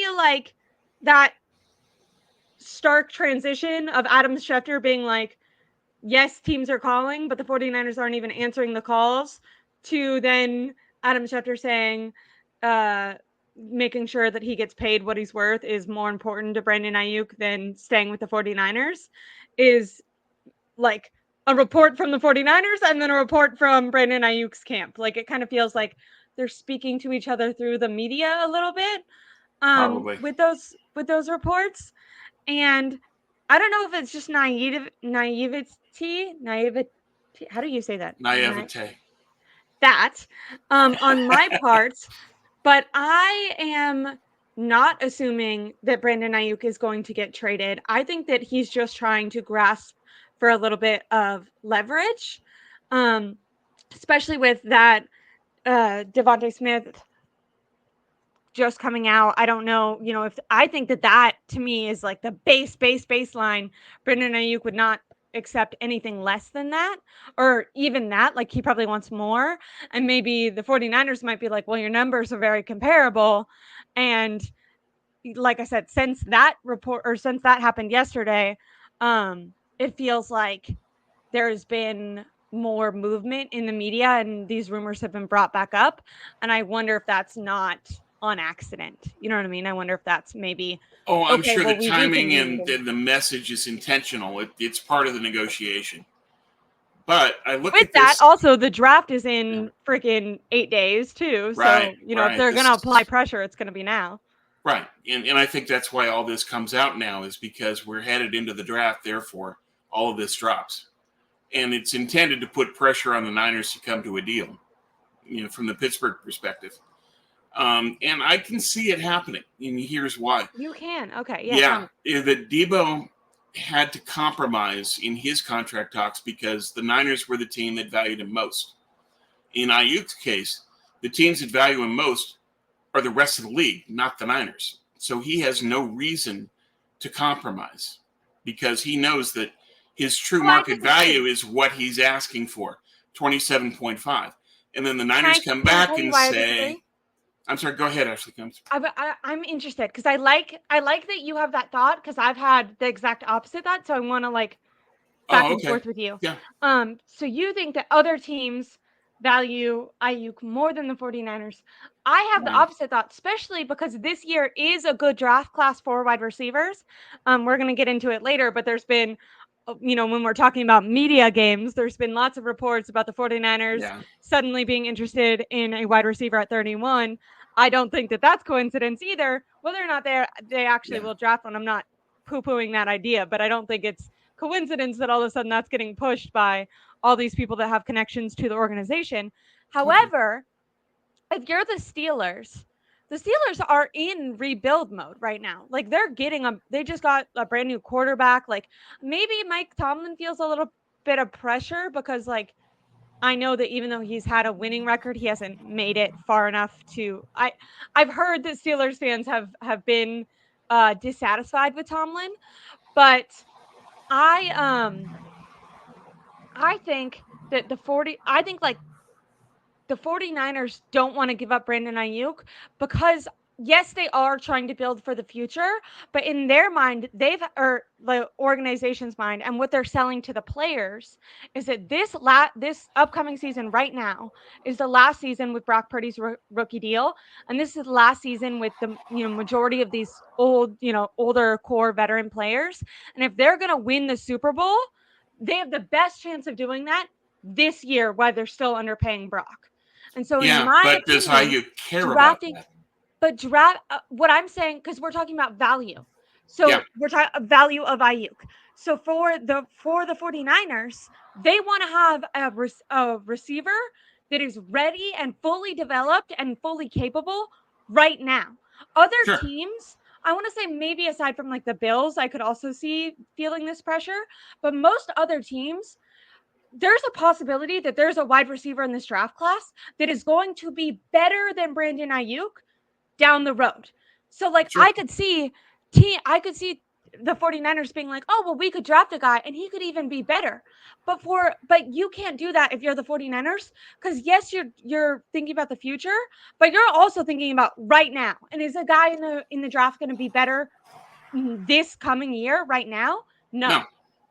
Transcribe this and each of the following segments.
feel like that stark transition of Adam Schefter being like, yes, teams are calling, but the 49ers aren't even answering the calls, to then Adam Schefter saying, making sure that he gets paid what he's worth is more important to Brandon Aiyuk than staying with the 49ers, is like a report from the 49ers and then a report from Brandon Ayuk's camp. Like, it kind of feels like they're speaking to each other through the media a little bit, Probably. with those reports. And I don't know if it's just naivety. How do you say that? Naivete. That, on my part, but I am not assuming that Brandon Aiyuk is going to get traded. I think that he's just trying to grasp for a little bit of leverage, especially with that Devontae Smith just coming out. I don't know, if I think that to me is like the baseline. Brandon Aiyuk would not accept anything less than that, or even that. Like, he probably wants more. And maybe the 49ers might be like, well, your numbers are very comparable. And like I said, since that happened yesterday, it feels like there's been more movement in the media and these rumors have been brought back up. And I wonder if that's not on accident. You know what I mean? I wonder if that's maybe, Oh, I'm okay, sure well, the we do think timing we need and him. the message is intentional. It's part of the negotiation. But I look With at that, this. also, the draft is Yeah, in freaking 8 days too. right, So, if right. they're going to apply This pressure, it's going to be now. right, and I think that's why all this comes out now is because we're headed into the draft. Therefore, all of this drops, and it's intended to put pressure on the Niners to come to a deal. From the Pittsburgh perspective, and I can see it happening. And here's why. You can. Okay. Yeah. Tell Yeah, me. that Debo had to compromise in his contract talks because the Niners were the team that valued him most. In Ayuk's case, the teams that value him most are the rest of the league, not the Niners. So he has no reason to compromise because he knows that his true Oh, I market value disagree. is what he's asking for, 27.5. And then the Can Niners I, come can I back tell you and why I say, disagree? I'm sorry, go ahead, Ashley. I'm interested because I like that you have that thought, because I've had the exact opposite thought. So I want to like back Oh, and okay. forth with you. Yeah. So you think that other teams value Ayuk more than the 49ers. I have the Right. opposite thought, especially because this year is a good draft class for wide receivers. We're going to get into it later, but there's been, when we're talking about media games, there's been lots of reports about the 49ers Yeah. suddenly being interested in a wide receiver at 31. I don't think that that's coincidence either. Whether or not they actually Yeah. will draft one, I'm not poo-pooing that idea, but I don't think it's coincidence that all of a sudden that's getting pushed by all these people that have connections to the organization. Okay. However, if you're the Steelers are in rebuild mode right now. Like, they just got a brand new quarterback. Like, maybe Mike Tomlin feels a little bit of pressure because, like, I know that even though he's had a winning record, he hasn't made it far enough to. I've heard that Steelers fans have been dissatisfied with Tomlin, but I I think that I think like the 49ers don't want to give up Brandon Ayuk because yes, they are trying to build for the future, but in their mind, or the organization's mind, and what they're selling to the players is that this upcoming season right now is the last season with Brock Purdy's rookie deal, and this is the last season with the majority of these older core veteran players, and if they're going to win the Super Bowl, they have the best chance of doing that this year while they're still underpaying Brock. And so, in Yeah, my but does opinion, Ayuk care about drafting, that? what I'm saying, because we're talking about value. Yeah. So we're talking value of Ayuk. So for the 49ers, they want to have a receiver that is ready and fully developed and fully capable right now. Other Sure. teams, I want to say maybe aside from like the Bills, I could also see feeling this pressure, but most other teams, there's a possibility that there's a wide receiver in this draft class that is going to be better than Brandon Ayuk down the road. So like Sure. I could see the 49ers being like, oh, well, we could draft a guy and he could even be better. But you can't do that if you're the 49ers, because yes, you're thinking about the future, but you're also thinking about right now. And is a guy in the draft going to be better this coming year right now? No. No,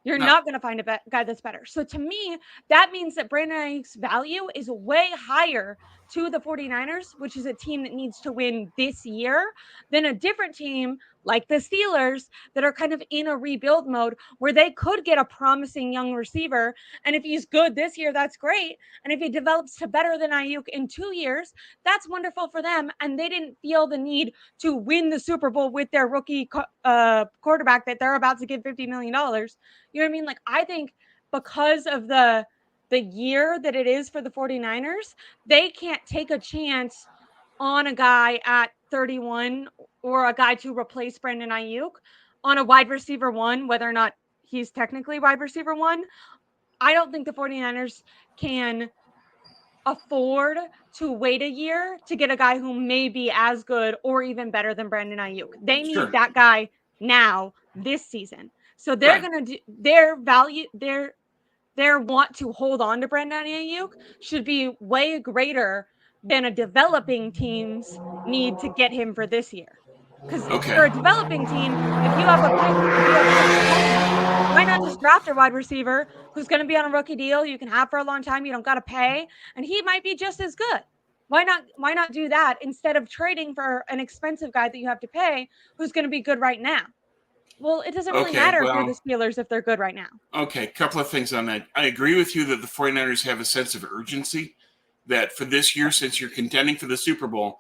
You're no. not going to find a guy that's better. So to me, that means that Brandon Aiyuk's value is way higher to the 49ers, which is a team that needs to win this year, than a different team like the Steelers that are kind of in a rebuild mode where they could get a promising young receiver. And if he's good this year, that's great. And if he develops to better than Aiyuk in 2 years, that's wonderful for them. And they didn't feel the need to win the Super Bowl with their rookie quarterback that they're about to give $50 million. You know what I mean? Like, I think because of the year that it is for the 49ers, they can't take a chance on a guy at 31 or a guy to replace Brandon Aiyuk on a wide receiver one, whether or not he's technically wide receiver one. I don't think the 49ers can afford to wait a year to get a guy who may be as good or even better than Brandon Aiyuk. They need Sure. that guy now this season. So they're Right. going to do their value, their want to hold on to Brandon Aiyuk should be way greater than a developing team's need to get him for this year. Because Okay. for a developing team, if you have picks ahead, why not just draft a wide receiver who's going to be on a rookie deal you can have for a long time, you don't got to pay, and he might be just as good. Why not do that instead of trading for an expensive guy that you have to pay who's going to be good right now? Well, it doesn't really Okay. matter if you're the Well, Steelers if they're good right now. okay. A couple of things on that. I agree with you that the 49ers have a sense of urgency that for this year, since you're contending for the Super Bowl,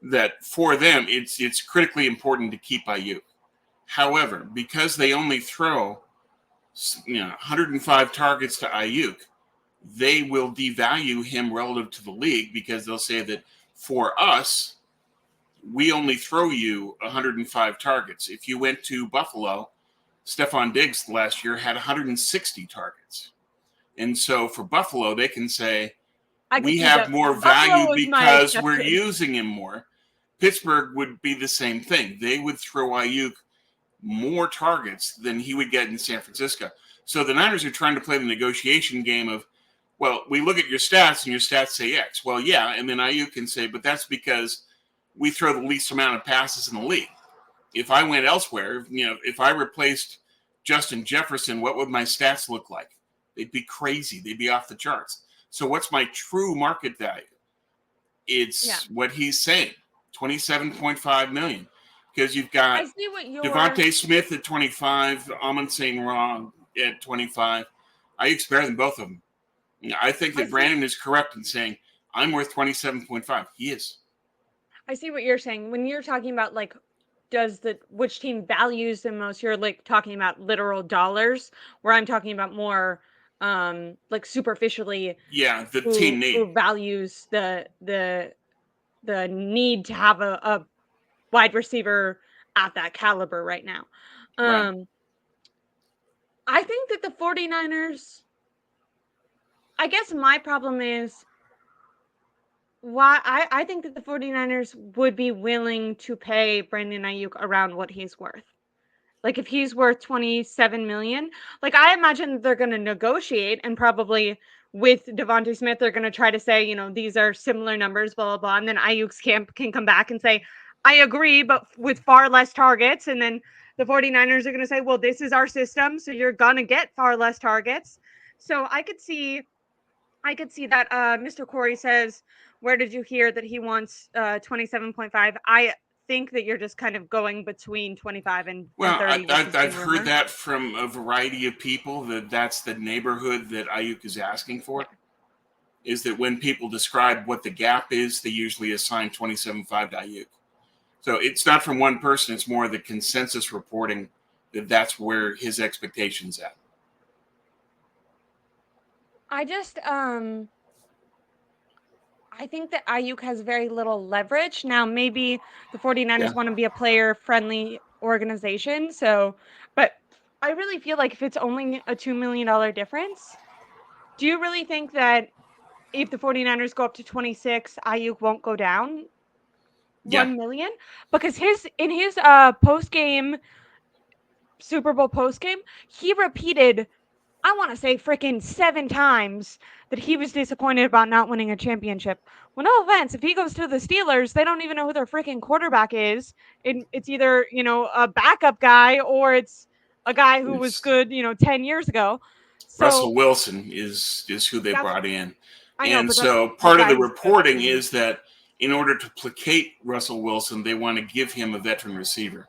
that for them it's critically important to keep Aiyuk. However, because they only throw 105 targets to Ayuk, they will devalue him relative to the league because they'll say that for us, we only throw you 105 targets. If you went to Buffalo, Stephon Diggs last year had 160 targets. And so for Buffalo, they can say, I could we see have that. more Buffalo value was my because we're exception. using him more. Pittsburgh would be the same thing. They would throw Ayuk more targets than he would get in San Francisco. So the Niners are trying to play the negotiation game of, well, we look at your stats and your stats say X. Well, yeah, and then Ayuk can say, but that's because we throw the least amount of passes in the league. If I went elsewhere, if I replaced Justin Jefferson, what would my stats look like? They'd be crazy. They'd be off the charts. So what's my true market value? Yeah. It's what he's saying, 27.5 million. Because you've got I see what you're Devontae Smith at 25, Amon St. Ron at 25. Ayuk's better than both of them. I think I that see Brandon is correct in saying I'm worth 27.5. He is. I see what you're saying. When you're talking about like which team values the most, you're like talking about literal dollars, where I'm talking about more like superficially Yeah, the team need. who values the need to have a wide receiver at that caliber right now. Right. Um I think that the 49ers, I guess my problem is why I think that the 49ers would be willing to pay Brandon Ayuk around what he's worth. Like if he's worth 27 million, like I imagine they're going to negotiate and probably with Devontae Smith, they're going to try to say, these are similar numbers, blah, blah, blah. And then Ayuk's camp can come back and say, I agree, but with far less targets. And then the 49ers are going to say, well, this is our system. So you're going to get far less targets. So I could see that Mr. Corey says, where did you hear that he wants 27.5? I think that you're just kind of going between 25 and Well, 30, which has I've been heard rumored. that from a variety of people that that's the neighborhood that Ayuk is asking Yeah. for. Is that when people describe what the gap is, they usually assign 27.5 to Ayuk. So it's not from one person; it's more the consensus reporting that that's where his expectations at. I just I think that Ayuk has very little leverage. Now maybe the 49ers Yeah, want to be a player friendly organization, but I really feel like if it's only a $2 million difference, do you really think that if the 49ers go up to 26, Ayuk won't go down yeah, 1 million? Because his in his post game Super Bowl postgame, he repeated, I want to say freaking 7 times that he was disappointed about not winning a championship. Well, no offense, if he goes to the Steelers, they don't even know who their freaking quarterback is. It's either, a backup guy or it's a guy who was It's good, 10 years ago. So Russell Wilson is who they that's, brought in. I know, And but that's so the part of guy the who's good. reporting is that in order to placate Russell Wilson, they want to give him a veteran receiver.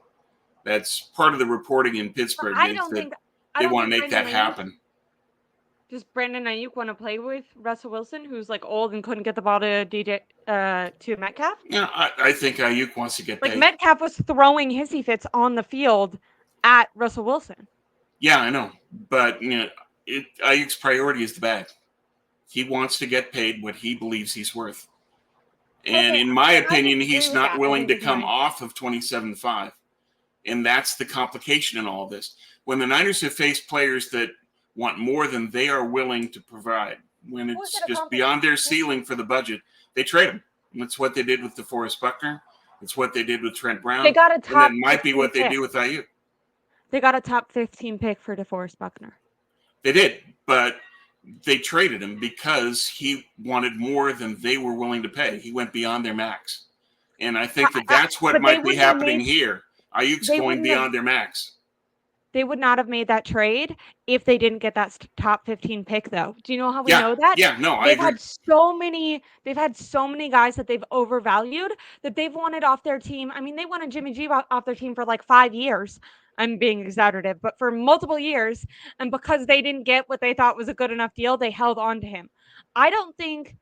That's part of the reporting in But Pittsburgh I is don't that think, I they don't want to think make Brandon that Ayuk, happen. does Brandon Ayuk want to play with Russell Wilson, who's like old and couldn't get the ball to to Metcalf? Yeah, I think Ayuk wants to get Like paid. Metcalf was throwing hissy fits on the field at Russell Wilson. Yeah, I know, but Ayuk's priority is the bag. He wants to get paid what he believes he's worth. And Okay, in my and I opinion, agree he's with not that. I willing think to he's come nice. off of 27.5. And that's the complication in all this. When the Niners have faced players that want more than they are willing to provide, when Who is it's it a just beyond their ceiling for the budget, they trade them. And that's what they did with DeForest Buckner. It's what they did with Trent They Brown. got a And that top might be 15 what they pick. do with Ayuk. They got a top 15 pick for DeForest Buckner. They did, but they traded him because he wanted more than they were willing to pay. He went beyond their max. And I think that that's what But they might be wouldn't have happening made here. Ayuk's they going wouldn't have beyond their max. they would not have made that trade if they didn't get that top 15 pick though. Do you know how we Yeah, know that? yeah, no, I They've agree. had so many guys that they've overvalued that they've wanted off their team. I mean, they wanted Jimmy G off their team for like 5 years. I'm being exaggerative, but for multiple years, and because they didn't get what they thought was a good enough deal, they held on to him. I don't think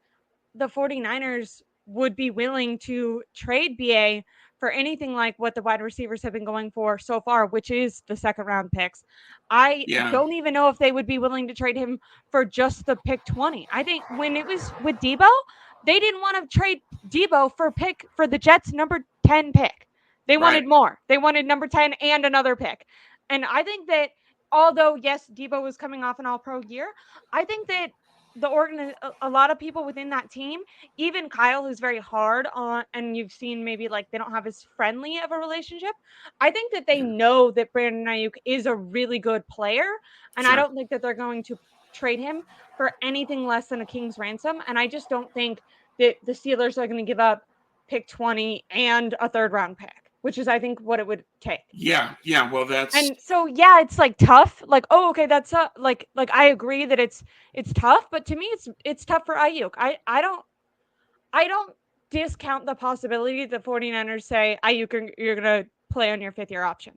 the 49ers would be willing to trade BA for anything like what the wide receivers have been going for so far, which is the second round picks. I Yeah, don't even know if they would be willing to trade him for just the pick 20. I think when it was with Debo, they didn't want to trade Debo for the Jets number 10 pick. They right. wanted more. They wanted number 10 and another pick. And I think that although yes, Debo was coming off an all pro year, I think that a lot of people within that team, even Kyle, who's very hard on, and you've seen maybe like they don't have as friendly of a relationship. I think that they Yeah, know that Brandon Ayuk is a really good player, and I sure. don't think that they're going to trade him for anything less than a king's ransom. And I just don't think that the Steelers are going to give up pick 20 and a third round pick, which is I think what it would take. Yeah, yeah. Well, that's And so yeah, it's like tough. Like, oh, okay, that's like I agree that it's tough, but to me it's tough for Ayuk. I don't discount the possibility the 49ers say Ayuk you're going to play on your 5th year option.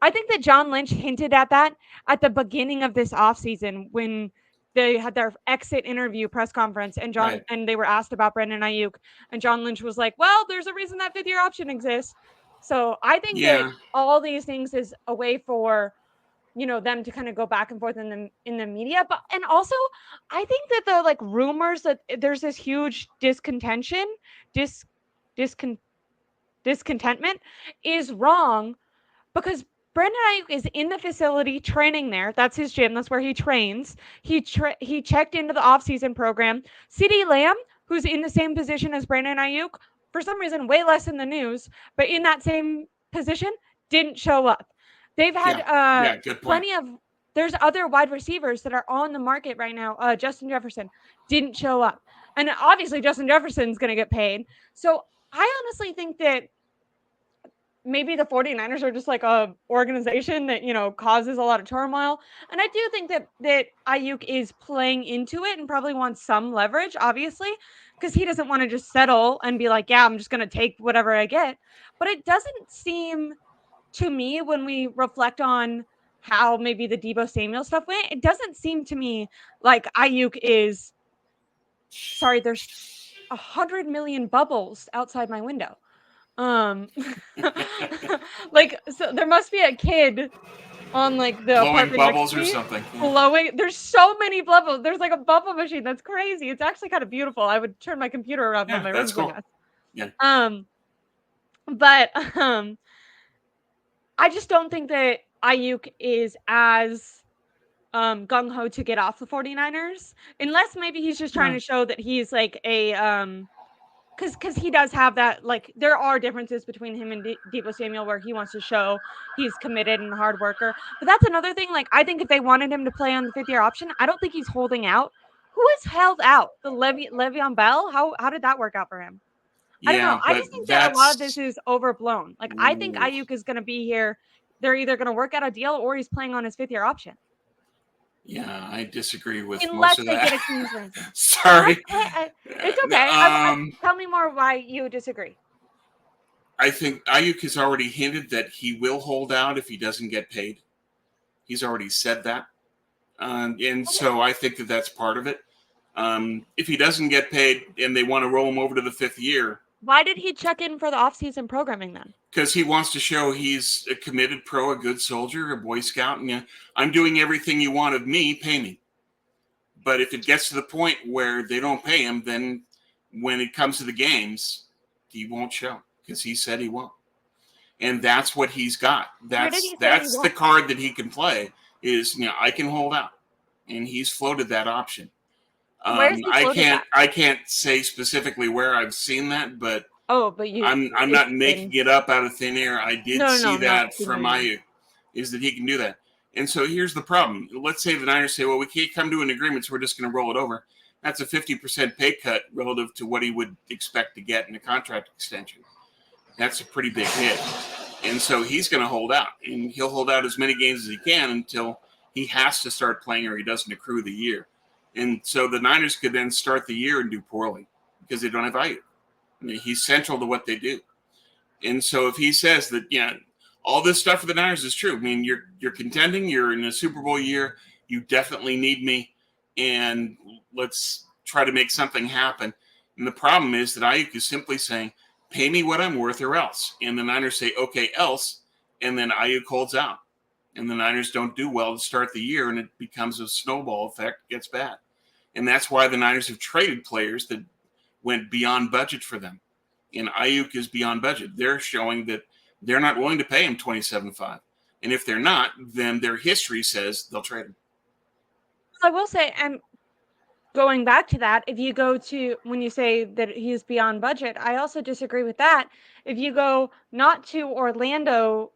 I think that John Lynch hinted at that at the beginning of this offseason when they had their exit interview press conference right. and they were asked about Brandon Ayuk and John Lynch was like, "Well, there's a reason that 5th year option exists." So, I think that Yeah, all these things is a way for them to kind of go back and forth in the media, but and also I think that the like rumors that there's this huge discontention dis discon discontentment is wrong because Brandon Ayuk is in the facility training there. That's his gym. That's where he trains. He checked into the offseason program. CeeDee Lamb, who's in the same position as Brandon Ayuk, for some reason way less in the news, but in that same position, didn't show up. They've had yeah, yeah. Good point. plenty of there's other wide receivers that are on the market right now. Justin Jefferson didn't show up. And obviously Justin Jefferson's going to get paid. So I honestly think that maybe the 49ers are just like a organization that, causes a lot of turmoil. And I do think that Ayuk is playing into it and probably wants some leverage, obviously, because he doesn't want to just settle and be like, yeah, I'm just going to take whatever I get. But it doesn't seem to me when we reflect on how maybe the Debo Samuel stuff went, it doesn't seem to me like Ayuk is sorry, there's 100 million bubbles outside my window. Um, like, so there must be a kid on like the Blowing apartment next bubbles to or me something. Yeah. blowing. There's so many bubbles. There's like a bubble machine. That's crazy. It's actually kind of beautiful. I would turn my computer around when Yeah, my that's room's a cool. mess. Yeah, Um, but I just don't think that Ayuk is as gung ho to get off the 49ers unless maybe he's just trying no, to show that he's like a because he does have that, like, there are differences between him and Deebo Samuel where he wants to show he's committed and a hard worker. But that's another thing. Like, I think if they wanted him to play on the 5th-year option, I don't think he's holding out. Who is held out? The Le'Veon Bell? How did that work out for him? I don't know. Yeah, I but just think that a lot of this that's is overblown. Like, I think Aiyuk is going to be here. They're either going to work out a deal or he's playing on his 5th-year option. yeah, I disagree with Unless most of they that. get a King's ransom. Sorry. It's okay. Tell me more why you disagree. I think Aiyuk has already hinted that he will hold out if he doesn't get paid. He's already said that. And so I think that that's part of it. If he doesn't get paid and they want to roll him over to the 5th year. Why did he check in for the offseason programming then? Because he wants to show he's a committed pro, a good soldier, a Boy Scout. And I'm doing everything you want of me, pay me. But if it gets to the point where they don't pay him, then when it comes to the games, he won't show because he said he won't. And that's what he's got. That's the card that he can play is, I can hold out. And he's floated that option. I can't say specifically where I've seen that, but I'm not making it up out of thin air. I did see that from Aiyuk, is that he can do that. And so here's the problem. Let's say the Niners say, well, we can't come to an agreement, so we're just going to roll it over. That's a 50% pay cut relative to what he would expect to get in a contract extension. That's a pretty big hit. And so he's going to hold out. And he'll hold out as many games as he can until he has to start playing or he doesn't accrue the year. And so the Niners could then start the year and do poorly because they don't have Aiyuk. I mean, he's central to what they do. And so if he says that, all this stuff for the Niners is true. I mean, you're contending. You're in a Super Bowl year. You definitely need me, and let's try to make something happen. And the problem is that Aiyuk is simply saying, pay me what I'm worth or else. And the Niners say, okay, else. And then Aiyuk holds out. And the Niners don't do well to start the year, and it becomes a snowball effect, gets bad. And that's why the Niners have traded players that went beyond budget for them. And Aiyuk is beyond budget. They're showing that they're not willing to pay him $27.5. And if they're not, then their history says they'll trade him. I will say, and going back to that, if you go to when you say that he's beyond budget, I also disagree with that. If you go not to Orlando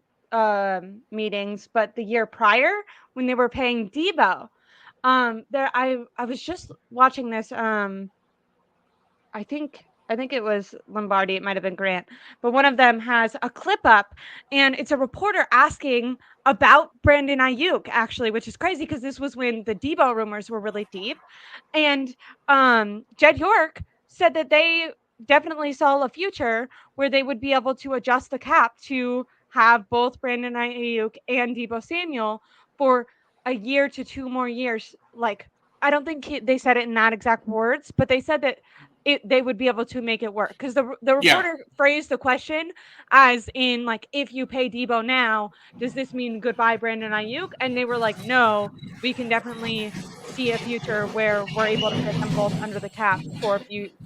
meetings, but the year prior when they were paying Deebo, I was just watching this. I think it was Lombardi. It might have been Grant, but one of them has a clip up, and it's a reporter asking about Brandon Aiyuk, actually, which is crazy because this was when the Deebo rumors were really deep. And Jed York said that they definitely saw a future where they would be able to adjust the cap to have both Brandon Aiyuk and Deebo Samuel for a year to 2 more years. Like, I don't think they said it in that exact words, but they said that they would be able to make it work because the reporter phrased the question as in, like, if you pay Deebo now, does this mean goodbye Brandon Aiyuk? And they were like, no, we can definitely see a future where we're able to put them both under the cap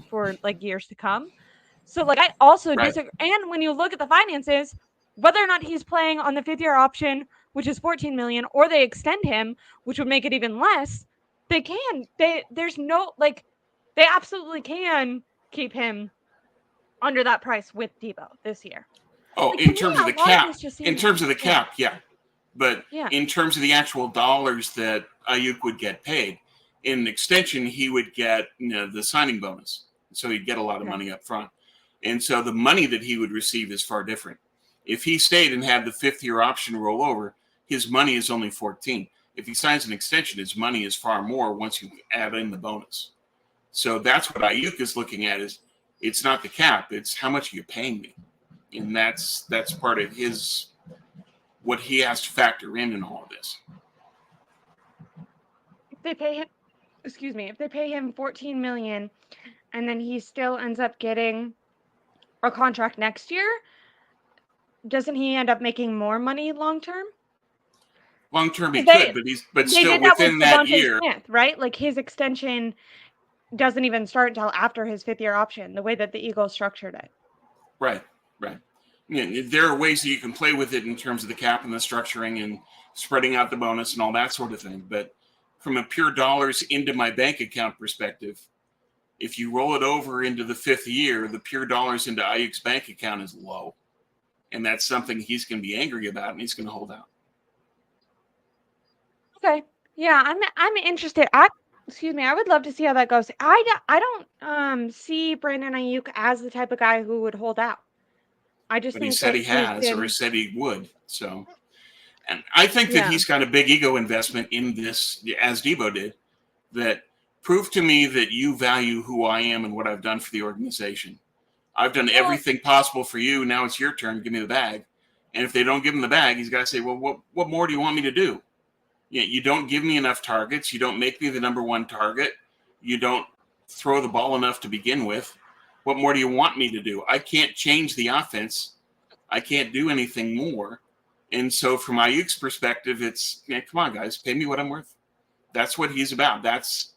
for like years to come. So, like, I also disagree. And when you look at the finances, whether or not he's playing on the 5th-year option, which is $14 million, or they extend him, which would make it even less, there's no, like, they absolutely can keep him under that price with Deebo this year. Oh, like, in terms of the cap, yeah. But in terms of the actual dollars that Aiyuk would get paid, in an extension, he would get the signing bonus. So he'd get a lot of money up front. And so the money that he would receive is far different. If he stayed and had the 5th-year option roll over, his money is only 14. If he signs an extension, his money is far more once you add in the bonus. So that's what Aiyuk is looking at, is it's not the cap, it's how much are you paying me? And that's part of what he has to factor in all of this. If they pay him $14 million and then he still ends up getting a contract next year, doesn't he end up making more money long term? Long term he could, but still within that year. Smith, right? Like, his extension doesn't even start until after his 5th-year option, the way that the Eagles structured it. Right. There are ways that you can play with it in terms of the cap and the structuring and spreading out the bonus and all that sort of thing. But from a pure dollars into my bank account perspective, If you roll it over into the 5th year, the pure dollars into Aiyuk's bank account is low. And that's something he's going to be angry about, and he's going to hold out. Okay. Yeah, I'm interested. Excuse me, I would love to see how that goes. I don't see Brandon Aiyuk as the type of guy who would hold out. I just But he think said that he he's has, or been said he would. So, and I think that yeah. he's got a big ego investment in this, as Debo did, that prove to me that you value who I am and what I've done for the organization. I've done Well, everything possible for you. Now it's your turn. Give me the bag. And if they don't give him the bag, he's got to say, well, what more do you want me to do? You don't give me enough targets. You don't make me the number one target. You don't throw the ball enough to begin with. What more do you want me to do? I can't change the offense. I can't do anything more. And so, from Ayuk's perspective, it's, come on, guys, pay me what I'm worth. That's what he's about. That's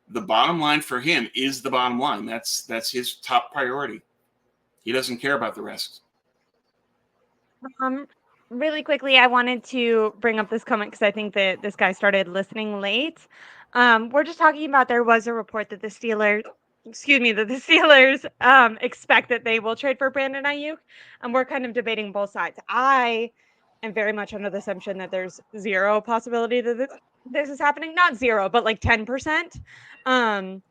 the bottom line for him. Is the bottom line. That's his top priority. He doesn't care about the rest. um, really quickly, I wanted to bring up this comment because I think that this guy started listening late. We're just talking about there was a report that the Steelers, expect that they will trade for Brandon Aiyuk, and we're kind of debating both sides. I am very much under the assumption that there's zero possibility that this is happening. Not zero, but like 10%. Um,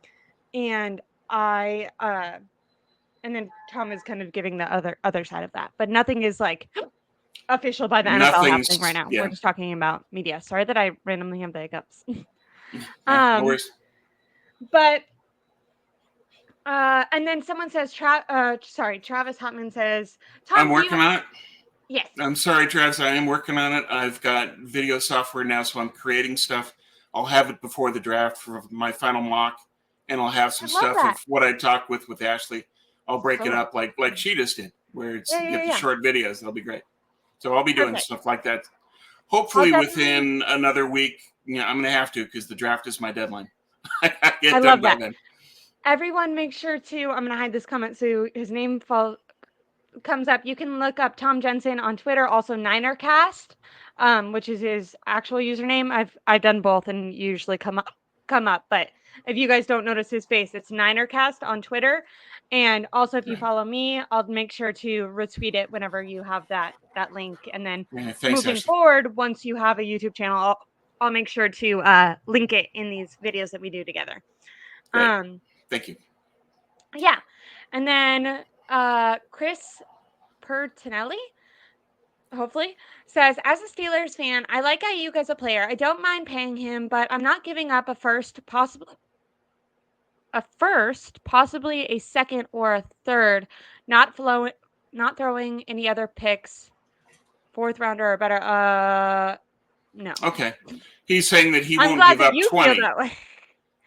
and I and then Tom is kind of giving the other side of that, but nothing is like official by the NFL happening right Nothing's, now. We're yeah. just talking about media. Sorry that I randomly have the hiccups. No um, worries. but and then someone says, Travis Hotman says, I'm Tom, do you? working on it. Yes, I'm sorry, Travis. I am working on it. I've got video software now, so I'm creating stuff. I'll have it before the draft for my final mock, and I'll have I some love stuff that. of what I talked with Ashley. I'll break it So up like she just did, where it's you get the yeah. short videos. That'll be great. So I'll be doing Perfect. stuff like that. I'll Hopefully definitely. within another week. I'm going to have to because the draft is my deadline. I I get done love by that. then. Everyone, make sure to. I'm gonna hide this comment so his name comes up. You can look up Tom Jenson on Twitter, also NinerCast, which is his actual username. I've done both and usually come up. But if you guys don't notice his face, it's NinerCast on Twitter. And also, if you follow me, I'll make sure to retweet it whenever you have that link. And then Yeah, thanks, moving Ashley. forward, once you have a YouTube channel, I'll make sure to link it in these videos that we do together. Great. Thank you. Yeah. And then Chris Pertinelli, hopefully, says, as a Steelers fan, I like Aiyuk as a player. I don't mind paying him, but I'm not giving up a first, possibly a second or a third, not throwing any other picks, fourth rounder or better. No. Okay. He's saying that he I'm won't glad give that up you feel 20. that way.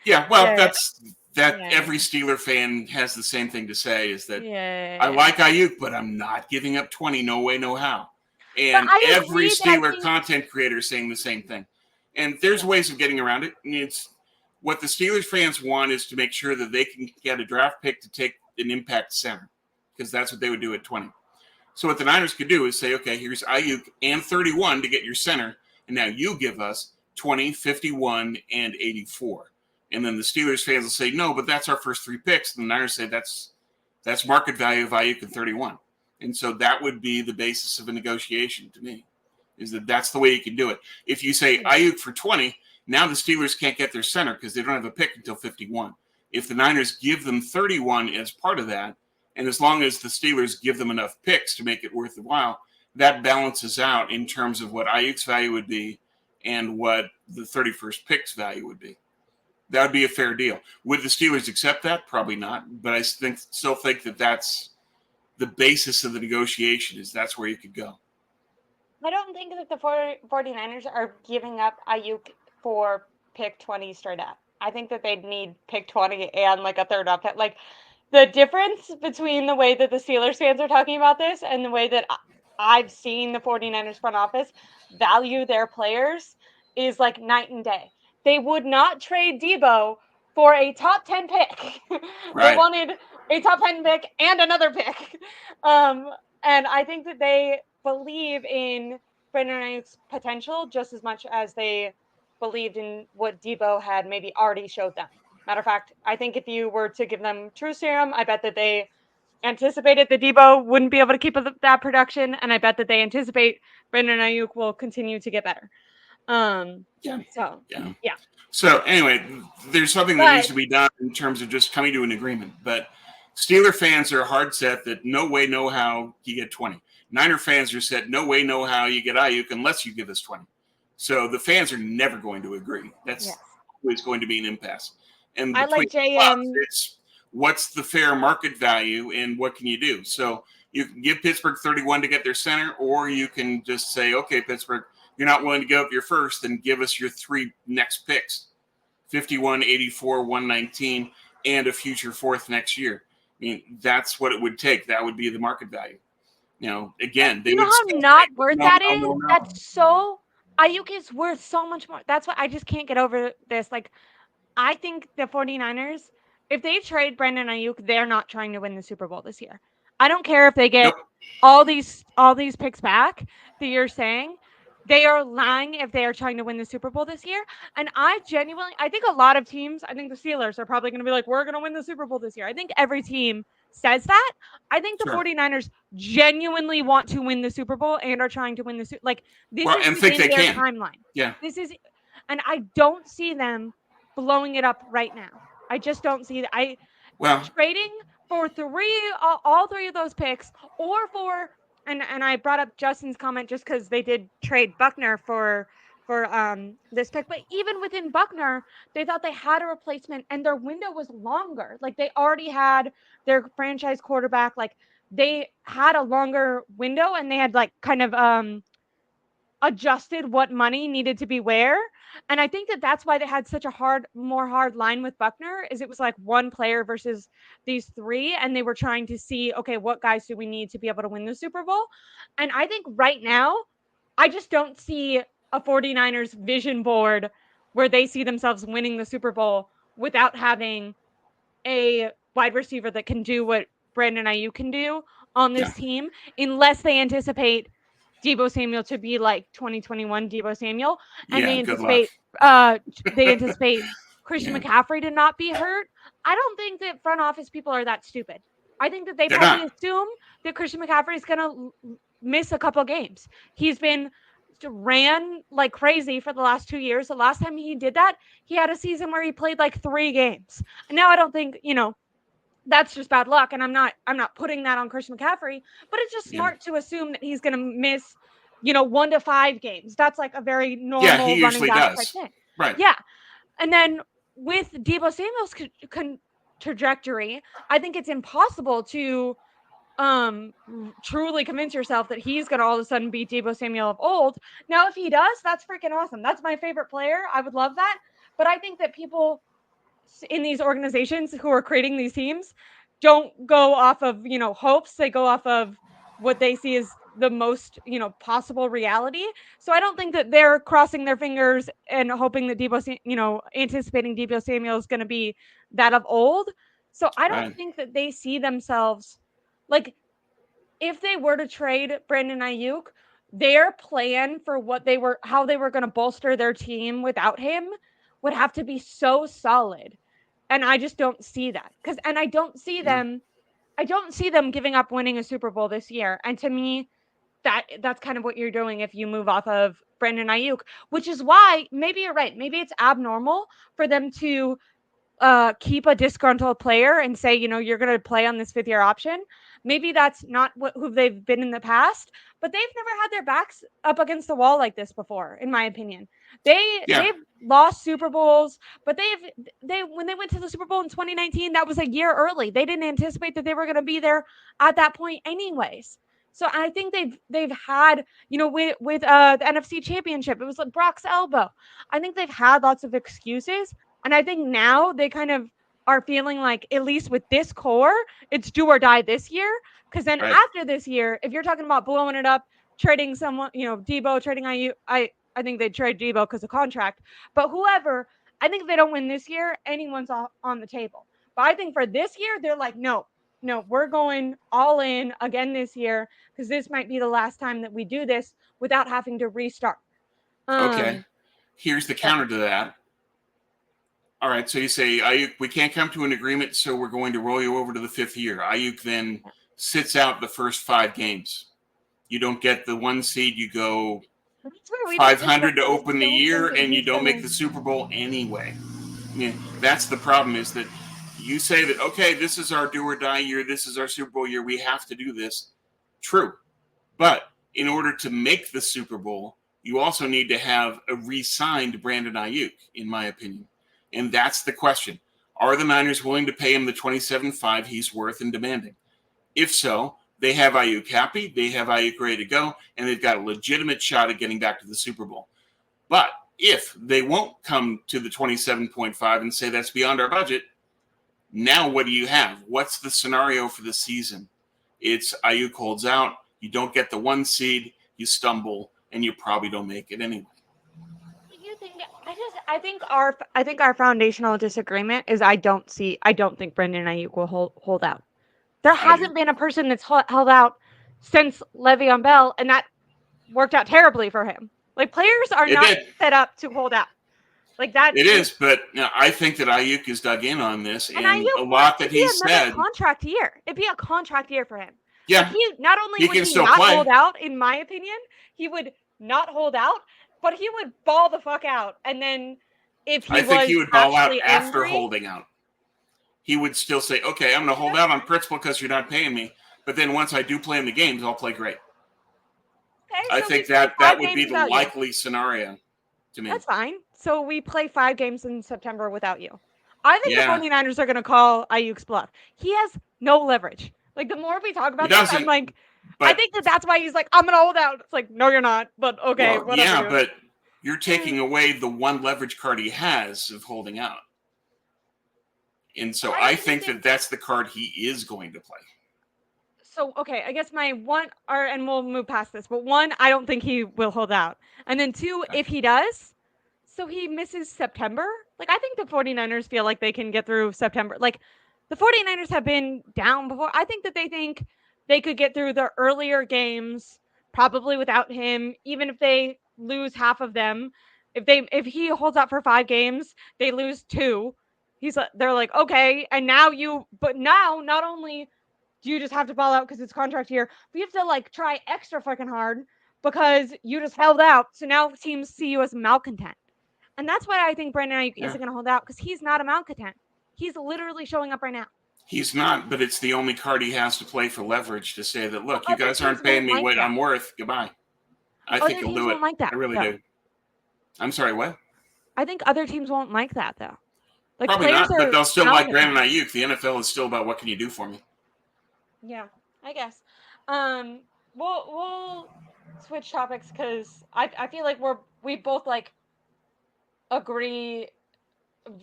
Yeah, well, Yeah. that's that Yeah. every Steeler fan has the same thing to say is that I Yeah. like Ayuk, but I'm not giving up 20. No way, no how. But And I every agree that Steeler he. content creator is saying the same thing. And there's Yeah. ways of getting around it. And it's what the Steelers fans want is to make sure that they can get a draft pick to take an impact center because that's what they would do at 20. So what the Niners could do is say, okay, here's Ayuk and 31 to get your center, and now you give us 20, 51, and 84. And then the Steelers fans will say, no, but that's our first 3 picks. And the Niners say that's market value of Ayuk and 31. And so that would be the basis of a negotiation to me, is that that's the way you can do it. If you say Yeah. Ayuk for 20, now the Steelers can't get their center because they don't have a pick until 51. If the Niners give them 31 as part of that, and as long as the Steelers give them enough picks to make it worth the while, that balances out in terms of what Ayuk's value would be and what the 31st pick's value would be. That would be a fair deal. Would the Steelers accept that? Probably not. But I still think that that's the basis of the negotiation is that's where you could go. I don't think that the 49ers are giving up Ayuk for pick 20 straight up. I think that they'd need pick 20 and like a third up. Like the difference between the way that the Steelers fans are talking about this and the way that I've seen the 49ers front office value their players is like night and day. They would not trade Debo for a top 10 pick. They Right. wanted a top 10 pick and another pick. And I think that they believe in Brandon Aiyuk's potential just as much as they believed in what Debo had maybe already showed them. Matter of fact, I think if you were to give them true serum, I bet that they anticipated that Debo wouldn't be able to keep that production, and I bet that they anticipate Brandon Aiyuk will continue to get better. Yeah. So Yeah. yeah. So anyway, there's something that needs But to be done in terms of just coming to an agreement. But Steeler fans are hard set that no way, no how you get 20. Niner fans are set no way, no how you get Ayuk unless you give us 20. So the fans are never going to agree. That's yes, always going to be an impasse. And I between like clubs, JM. it's what's the fair market value and what can you do? So you can give Pittsburgh 31 to get their center, or you can just say, okay, Pittsburgh, you're not willing to give up your first, then give us your 3 next picks. 51, 84, 119, and a future fourth next year. I mean, that's what it would take. That would be the market value. Again, they You know would how still say, not worth no, that no, is? no, no. That's so Ayuk is worth so much more. That's what I just can't get over this. Like I think the 49ers, if they trade Brandon Aiyuk, they're not trying to win the Super Bowl this year. I don't care if they get Nope. all these picks back that you're saying. They are lying if they are trying to win the Super Bowl this year. And I think a lot of teams, I think the Steelers are probably going to be like, we're going to win the Super Bowl this year. I think every team says that. I think the Sure. 49ers genuinely want to win the Super Bowl and are trying to win the Super like this Well, is and think within they their can. timeline. Yeah. This is and I don't see them blowing it up right now. I just don't see that. I Well, trading for all three of those picks, or for and I brought up Justin's comment just because they did trade Buckner for this pick, but even within Buckner, they thought they had a replacement and their window was longer. Like they already had their franchise quarterback. Like they had a longer window and they had like kind of adjusted what money needed to be where. And I think that that's why they had such a more hard line with Buckner is it was like one player versus these three. And they were trying to see, okay, what guys do we need to be able to win the Super Bowl? And I think right now, I just don't see a 49ers vision board where they see themselves winning the Super Bowl without having a wide receiver that can do what Brandon Aiyuk can do on yeah. this team, unless they anticipate Deebo Samuel to be like 2021 Deebo Samuel, and Yeah. Good luck. they anticipate Christian Yeah. McCaffrey to not be hurt. I don't think that front office people are that stupid. I think that they They're probably not. assume that Christian McCaffrey is going to miss a couple games. He's been ran like crazy for the last 2 years. The last time he did that, he had a season where he played like 3 games. And now I don't think, that's just bad luck. And I'm not putting that on Christian McCaffrey, but it's just Yeah. smart to assume that he's going to miss, 1 to 5 games. That's like a very Yeah. He normal running usually back type does. thing. Right. Yeah. And then with Deebo Samuel's trajectory, I think it's impossible to truly convince yourself that he's going to all of a sudden beat Deebo Samuel of old. Now, if he does, that's freaking awesome. That's my favorite player. I would love that. But I think that people in these organizations who are creating these teams don't go off of, hopes. They go off of what they see as the most, possible reality. So I don't think that they're crossing their fingers and hoping that anticipating Deebo Samuel is going to be that of old. So I don't Right. think that they see themselves like if they were to trade Brandon Aiyuk, their plan for how they were going to bolster their team without him would have to be so solid. And I just don't see that. And Yeah. I don't see them giving up winning a Super Bowl this year. And to me, that's kind of what you're doing if you move off of Brandon Aiyuk, which is why maybe you're right. Maybe it's abnormal for them to keep a disgruntled player and say, you're going to play on this 5th-year option. Maybe that's not who they've been in the past, but they've never had their backs up against the wall like this before, in my opinion. Yeah. They've lost Super Bowls, but they when they went to the Super Bowl in 2019, that was a year early. They didn't anticipate that they were going to be there at that point anyways. So I think they've had, with the NFC Championship, it was like Brock's elbow. I think they've had lots of excuses, and I think now they kind of are feeling like, at least with this core, it's do or die this year. Because then Right. after this year, if you're talking about blowing it up, trading someone, Debo, trading Aiyuk, I think they'd trade Debo because of contract. But whoever, I think if they don't win this year, anyone's on the table. But I think for this year, they're like, no, we're going all in again this year because this might be the last time that we do this without having to restart. Okay. Here's the So counter to that. All right, so you say Ayuk, we can't come to an agreement, so we're going to roll you over to the 5th year. Ayuk then sits out the first 5 games. You don't get the 1 seed. You go That's where we don't discuss 500 to it. I open the don't think year, that and you he's don't make gonna. the Super Bowl anyway. Yeah, that's the problem. Is that you say that okay, this is our do or die year. This is our Super Bowl year. We have to do this. True, but in order to make the Super Bowl, you also need to have a re-signed Brandon Aiyuk, in my opinion. And that's the question. Are the Niners willing to pay him the 27.5 he's worth and demanding? If so, they have Ayuk happy, they have Ayuk ready to go, and they've got a legitimate shot at getting back to the Super Bowl. But if they won't come to the 27.5 and say that's beyond our budget, now what do you have? What's the scenario for the season? It's Ayuk holds out, you don't get the 1 seed, you stumble, and you probably don't make it anyway. You think I think our foundational disagreement is I don't think Brendan Ayuk will hold out. There I do. hasn't been a person that's held out since Le'Veon Bell, and that worked out terribly for him. Like players are It not did. set up to hold out. Like that. It is, but I think that Ayuk is dug in on this, And and a Ayuk would lot that it'd be he another said, contract year. It'd be a contract year for him. Like yeah, he not only he would can he still not hold play. out, in my opinion, he would not hold out, but he would ball the fuck out. And then if he I think was he would ball out actually after angry, holding out. He would still say, okay, I'm going to okay, hold that's out on fine. principle because you're not paying me. But then once I do play in the games, I'll play great. Okay, I so we think play that five would games be the without you. likely scenario to me. That's fine. So we play 5 games in September without you. I think the Yeah, 49ers are going to call Ayuk's bluff. He has no leverage. Like the more we talk he about this, I'm doesn't. like, I But, think that's why he's like, I'm going to hold out. It's like, no, you're not. But okay, well, whatever, yeah, dude. but you're taking away the one leverage card he has of holding out. And so I I actually think think that that's the card he is going to play. so. Okay, I guess my one, or and we'll move past this. But one, I don't think he will hold out. And then two, Okay. if he does, so he misses September. Like I think the 49ers feel like they can get through September. Like the 49ers have been down before. I think that they think they could get through the earlier games probably without him, even if they lose half of them. If he holds out for 5 games, they lose 2. They're like, "Okay, and now but now not only do you just have to ball out because it's contract year, but you have to like try extra fucking hard because you just held out. So now teams see you as malcontent." And that's why I think Brandon Aiyuk Yeah. isn't going to hold out because he's not a malcontent. He's literally showing up right now. He's not, but it's the only card he has to play for leverage to say that, But look, you other guys teams aren't paying won't me like what that. I'm worth. Goodbye. I think Other he'll teams do it. won't like I that, really though. do. I'm sorry, what? I think other teams won't like that, though. Like Probably players not, but are they'll still like malcontent. Brandon Aiyuk. The NFL is still about what can you do for me. Yeah, I guess. Um, we'll switch topics because I feel like we both like agree.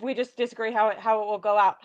We just disagree how it will go out.